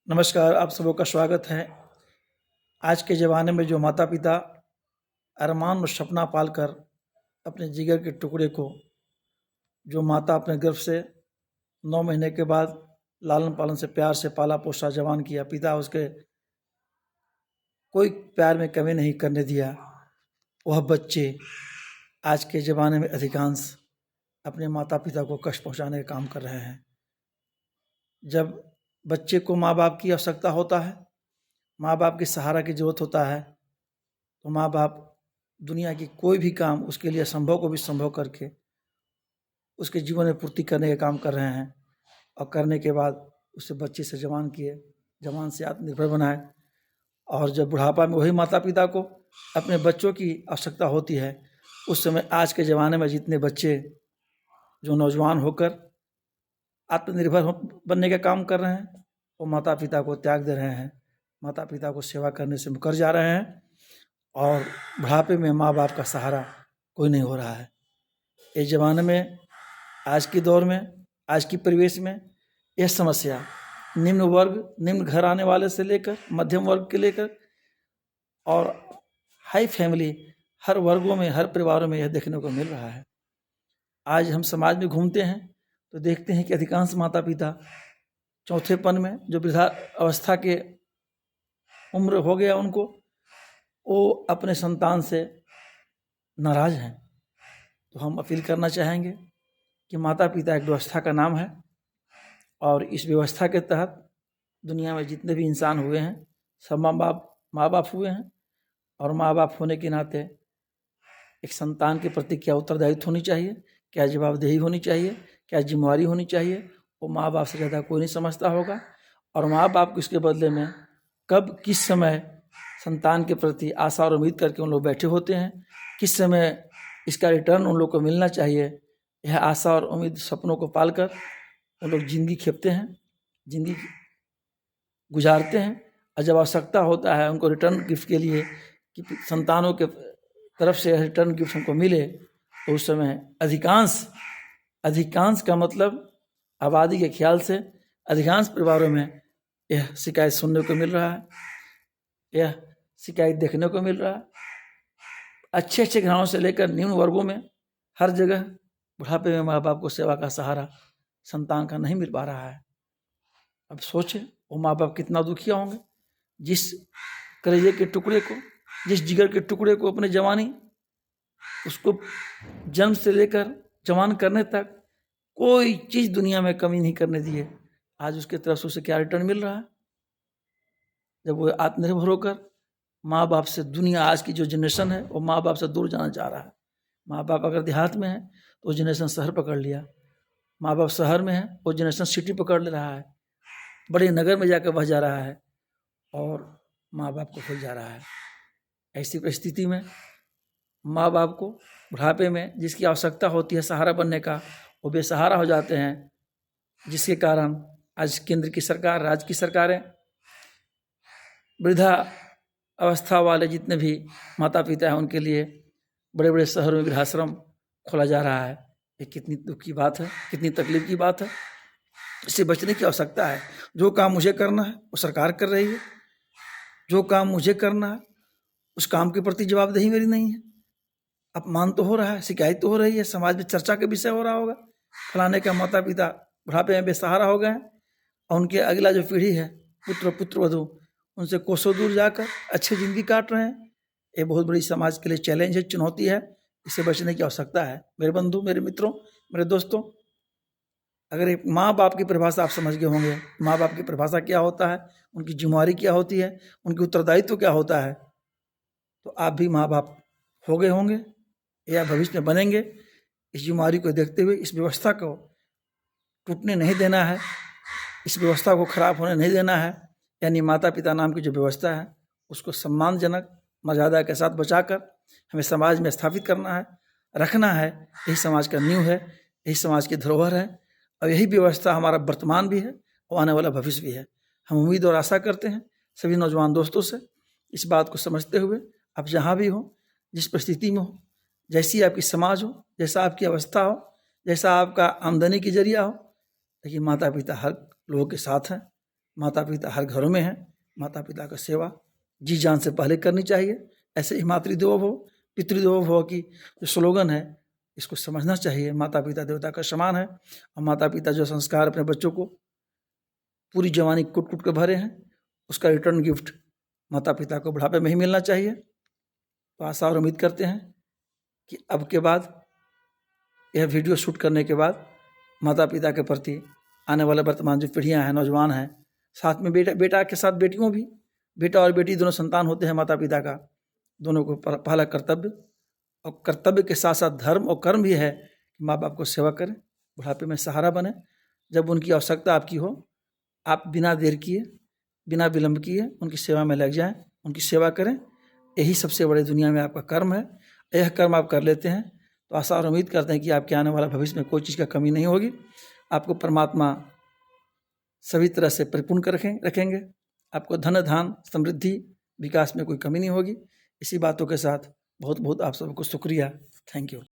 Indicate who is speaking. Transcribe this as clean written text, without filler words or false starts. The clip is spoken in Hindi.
Speaker 1: नमस्कार, आप सबों का स्वागत है। आज के ज़माने में जो माता-पिता अरमान और सपना पालकर अपने जिगर के टुकड़े को, जो माता अपने गर्भ से 9 महीने के बाद लालन-पालन से प्यार से पाला-पोसा जवान किया, पिता उसके कोई प्यार में कमी नहीं करने दिया, वह बच्चे आज के ज़माने में अधिकांश अपने माता-पिता को कष्ट पहुँचाने का काम कर रहे हैं। जब बच्चे को माँ-बाप की आवश्यकता होता है, माँ-बाप के सहारा की ज़रूरत होता है, तो माँ-बाप दुनिया की कोई भी काम उसके लिए असंभव को भी संभव करके उसके जीवन में पूर्ति करने का काम कर रहे हैं और करने के बाद उसे बच्चे से जवान किए, जवान से आत्मनिर्भर बनाए। और जब बुढ़ापा में वही माता-पिता को अपने बच्चों की आवश्यकता होती है, उस समय आज के ज़माने में जितने बच्चे जो नौजवान होकर आत्मनिर्भर बनने का काम कर रहे हैं, वो माता-पिता को त्याग दे रहे हैं, माता-पिता को सेवा करने से मुकर जा रहे हैं और बुढ़ापे में माँ-बाप का सहारा कोई नहीं हो रहा है। इस ज़माने में, आज के दौर में, आज की परिवेश में यह समस्या निम्न वर्ग, निम्न घर आने वाले से लेकर मध्यम वर्ग के लेकर और हाई फैमिली, हर वर्गों में, हर परिवारों में यह देखने को मिल रहा है। आज हम समाज में घूमते हैं तो देखते हैं कि अधिकांश माता-पिता चौथेपन में, जो वृद्धा अवस्था के उम्र हो गया उनको, वो अपने संतान से नाराज़ हैं। तो हम अपील करना चाहेंगे कि माता-पिता एक व्यवस्था का नाम है और इस व्यवस्था के तहत दुनिया में जितने भी इंसान हुए हैं, सब माँ-बाप हुए हैं और माँ-बाप होने के नाते एक संतान के प्रति क्या उत्तरदायित्व होनी चाहिए, क्या जवाबदेही होनी चाहिए, क्या जिम्मेवारी होनी चाहिए, वो माँ-बाप से ज़्यादा कोई नहीं समझता होगा। और माँ-बाप को इसके बदले में कब किस समय संतान के प्रति आशा और उम्मीद करके उन लोग बैठे होते हैं, किस समय इसका रिटर्न उन लोग को मिलना चाहिए, यह आशा और उम्मीद, सपनों को पालकर उन लोग ज़िंदगी खेपते हैं, ज़िंदगी गुजारते हैं। और जब आवश्यकता होता है उनको रिटर्न गिफ्ट के लिए कि संतानों के तरफ से रिटर्न गिफ्ट हमको मिले, तो उस समय अधिकांश का मतलब आबादी के ख्याल से अधिकांश परिवारों में यह शिकायत सुनने को मिल रहा है, यह शिकायत देखने को मिल रहा है। अच्छे घरानों से लेकर निम्न वर्गों में हर जगह बुढ़ापे में माँ बाप को सेवा का सहारा संतान का नहीं मिल पा रहा है। अब सोचें वो माँ बाप कितना दुखिया होंगे, जिस कलेजे के टुकड़े को, जिस जिगर के टुकड़े को अपने जवानी, उसको जन्म से लेकर जवान करने तक कोई चीज़ दुनिया में कमी नहीं करने दी है, आज उसके तरफ से उसे क्या रिटर्न मिल रहा है? जब वो आत्मनिर्भर होकर माँ बाप से, दुनिया आज की जो जनरेशन है वो माँ बाप से दूर जाना चाह रहा है। माँ बाप अगर देहात में है तो वो जनरेशन शहर पकड़ लिया, माँ बाप शहर में है वो जनरेशन सिटी पकड़ ले रहा है, बड़े नगर में जाकर बस जा रहा है और माँ बाप को भूल जा रहा है। ऐसी परिस्थिति में माँ बाप को बुढ़ापे में जिसकी आवश्यकता होती है सहारा बनने का, वो बेसहारा हो जाते हैं, जिसके कारण आज केंद्र की सरकार, राज्य की सरकारें वृद्धा अवस्था वाले जितने भी माता पिता हैं उनके लिए बड़े बड़े शहरों में वृद्धाश्रम खोला जा रहा है। ये कितनी दुख की बात है, कितनी तकलीफ की बात है। इससे बचने की आवश्यकता है। जो काम मुझे करना है वो सरकार कर रही है, जो काम मुझे करना है उस काम के प्रति जवाबदेही मेरी नहीं है। अपमान तो हो रहा है, शिकायत तो हो रही है, समाज में चर्चा का विषय हो रहा होगा, फलाने का माता पिता बुढ़ापे में बेसहारा हो गए हैं और उनके अगला जो पीढ़ी है, पुत्रवधू, उनसे कोसों दूर जाकर अच्छी ज़िंदगी काट रहे हैं। ये बहुत बड़ी समाज के लिए चैलेंज है, चुनौती है। इससे बचने की आवश्यकता है। मेरे बंधु, मेरे मित्रों, मेरे दोस्तों, अगर एक माँ बाप की परिभाषा आप समझ गए होंगे, माँ बाप की परिभाषा क्या होता है, उनकी जिम्मेवारी क्या होती है, उनकी उत्तरदायित्व क्या होता है, तो आप भी माँ बाप हो गए होंगे या भविष्य में बनेंगे। इस जिम्मेवारी को देखते हुए इस व्यवस्था को टूटने नहीं देना है, इस व्यवस्था को खराब होने नहीं देना है। यानी माता पिता नाम की जो व्यवस्था है उसको सम्मानजनक मर्यादा के साथ बचाकर हमें समाज में स्थापित करना है, रखना है। यही समाज का नींव है, यही समाज की धरोहर है और यही व्यवस्था हमारा वर्तमान भी है और आने वाला भविष्य भी है। हम उम्मीद और आशा करते हैं सभी नौजवान दोस्तों से, इस बात को समझते हुए आप जहाँ भी हो, जिस परिस्थिति में हो, जैसी आपकी समाज हो, जैसा आपकी अवस्था हो, जैसा आपका आमदनी की जरिया हो, लेकिन माता पिता हर लोगों के साथ हैं। माता पिता हर घरों में हैं। माता पिता का सेवा जी जान से पहले करनी चाहिए। ऐसे ही मातृदेवो भव पितृदेवो भव की जो स्लोगन है, इसको समझना चाहिए। माता पिता देवता का समान है, और माता पिता जो संस्कार अपने बच्चों को पूरी जवानी कुट कुट के भरे हैं, उसका रिटर्न गिफ्ट माता पिता को बुढ़ापे में ही मिलना चाहिए। तो आशा और उम्मीद करते हैं कि अब के बाद, यह वीडियो शूट करने के बाद, माता पिता के प्रति आने वाले वर्तमान जो पीढ़ियाँ हैं, नौजवान हैं, साथ में बेटा के साथ बेटियों भी, बेटा और बेटी दोनों संतान होते हैं माता पिता का, दोनों को पहला कर्तव्य, और कर्तव्य के साथ साथ धर्म और कर्म भी है कि माँ बाप को सेवा करें, बुढ़ापे में सहारा बने। जब उनकी आवश्यकता आपकी हो, आप बिना देर किए, बिना विलंब किए उनकी सेवा में लग जाएं, उनकी सेवा करें। यही सबसे बड़े दुनिया में आपका कर्म है। यह कर्म आप कर लेते हैं तो आशा और उम्मीद करते हैं कि आपके आने वाला भविष्य में कोई चीज़ का कमी नहीं होगी। आपको परमात्मा सभी तरह से परिपूर्ण कर रखेंगे। आपको धन धान समृद्धि विकास में कोई कमी नहीं होगी। इसी बातों के साथ बहुत बहुत आप सबको शुक्रिया। Thank you.